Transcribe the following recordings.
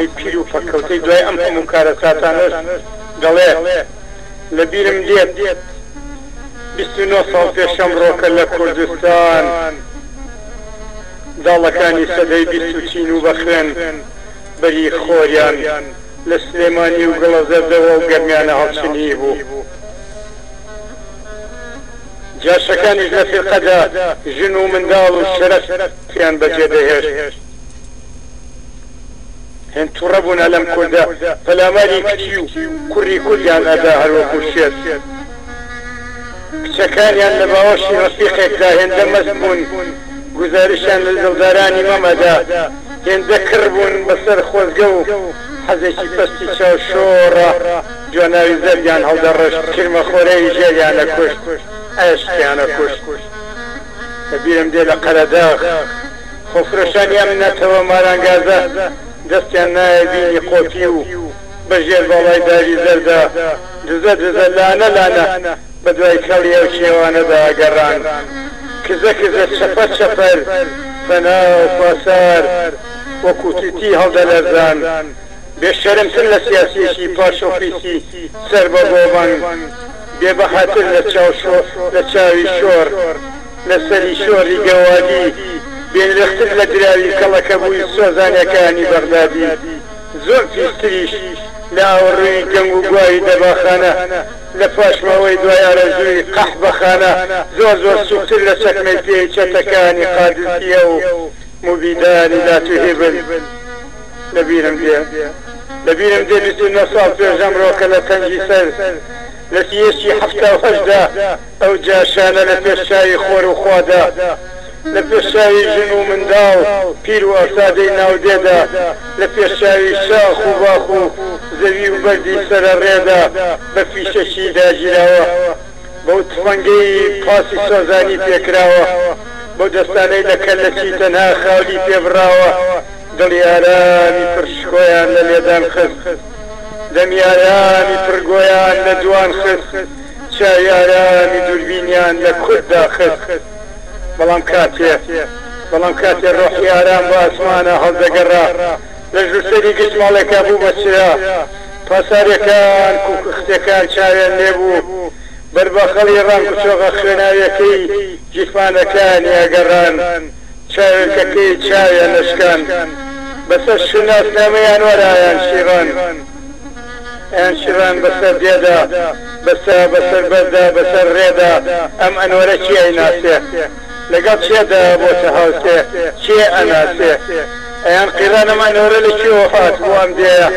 خەمەی پیر و پەکەوتەی دوای ئەم هەموو کارە ساتانەش دەڵێ لەبیرم دێت 29 ساڵ پێشەم ڕۆکە لە کوردستان داڵەکانی سەدەی 20 چین و بەخوێن بەری خۆریان لە سلێمانی و گڵەزەردەوە و گەرمیانە هەڵچنی بوو جاشەکانیش لە فێقەدا ژن و منداڵ و شەرەفیان بەجێ دەهێشت هێن تووڕە بوونە لەم کوردە پەلاماری کچی و کوڕی کوردیان ئەدا هەروەکو شێت کچەکانیان لە باوەشی ڕەفیقێکدا هێندە مەست بوون گوزارشیان لە دڵدارانی مەمەدا هێندە کڕ بوون بەسەر خۆزگە و حەزێکی پەستی چاو شۆڕە جواناوی زەریان هەڵدەڕشت کرمەخۆرەی ژێریانە کوشت ئەشتیانە کوشت لەبیرم دێ لە قەرەداغ خۆفرۆشانیان منەتەوە مارانگازە دەستیان نایە بینی قۆپی و بەژێر باڵای داری زەردا دزە دزە لانە لانە بە دوای کەڵی ئەو شێوانەدا ئەگەڕان کزە کزە چەپەر چەپەر فەنا و پاسار وەکو توتی هەڵدەلەرزان بێشەرمتر لە سیاسیەکی پاش ئۆفیسی سەر بە بۆبان بێبەهاتر لە چاوی شۆڕ لە سەری شۆڕی گەوادی بێنرختر لە دراوی کەڵەکە بووی سۆزانەکانی بەغدادی زۆر پیستریش لە ئاوەڕووی گەنگ و گوای دەباخانە لە پاشمەوەی دوای ئارەزووی قەحبەخانە زۆر زۆر سووکتر لە چەکمەی پێی چەتەکانی قادسیە و موبیدانی لاتوهێبن لەبیرم دێ 29 ساڵ پێشەم ڕۆکە لە تەنگی سەر لە سیەشی 1970 ئەو جاشانە لە پێشچاوی خۆر و خوادا لە پێشچاوی ژن و منداڵ پیر و ئەسادەی ناودێدا لە پێشچاوی شاخ و باخ و زەوی و بەردی سەرە ڕێدا بە فیشەشی داگیراوە بەو تفەنگەی پاسی سۆزانی پێکراوە بەو دەستانەی لە کەلەکی تەنها خاولی پێبراوە دڵی ئارامی پرشکۆیان لە لێدان خست دەمی ئارامی پرگۆیان لە دوان خست چاوی ئارامی دووربینیان لە کورتدا خست بەڵام کاتێ ڕۆحی ئارام بە ئاسمانە هەڵدەگەڕا لە ژوورسەری گشتماڵێکا بوو بەچرا پاسارەکان کوکختەکان چاویان لێبوو بەربەخەڵی ڕنگ و چۆغە خوێناویەکەی جیفانەکانی ئەگەڕان چاوێکەکەی چاویان لەشکان بەسەر شناسنامەیان وەرایان شیڕان بەسەر دێدا بەسەر بەردا بەسەر ڕێدا ئەم ئەنوەرە چی ئەیناسێ لەگەڵ چێدا بۆتە هاوسێ چێ ئەناسێ ئەیان قیرانەم ئەنوەرە لە چێوە هات بۆ ئەم دێە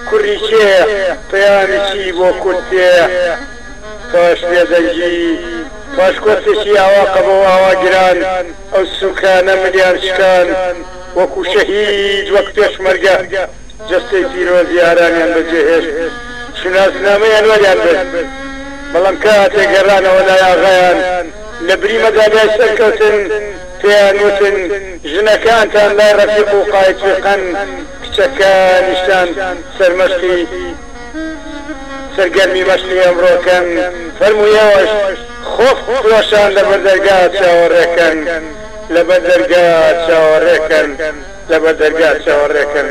کوڕی چێ پەیامی چی بۆ کورتێ پاش لێدەنگی پاش کۆسێکی ئاواقە بۆ ئاواگران ئەو سوکانە ملیان شکان وەکو شەهید وەک پێشمەرگە جەستەی پیرۆزی ئارامیان بەجێهێشت شناسنامەیان وەریان برد بەڵام کاتێک گەڕانەوە لای ئاغایان لە بری مەدالیای سەرکەوتن پێیان وتن ژنەکانتان لای ڕەفیق و قایتفقەن کچەکانیشتان سەرمەشقی سەرگەرمی مەشقی ئەمڕۆکەن فەرموویەوەش خۆف فرۆشان لەبەر دەرگا چاوەڕێکەن لەبەر دەرگا چاوەڕێکەن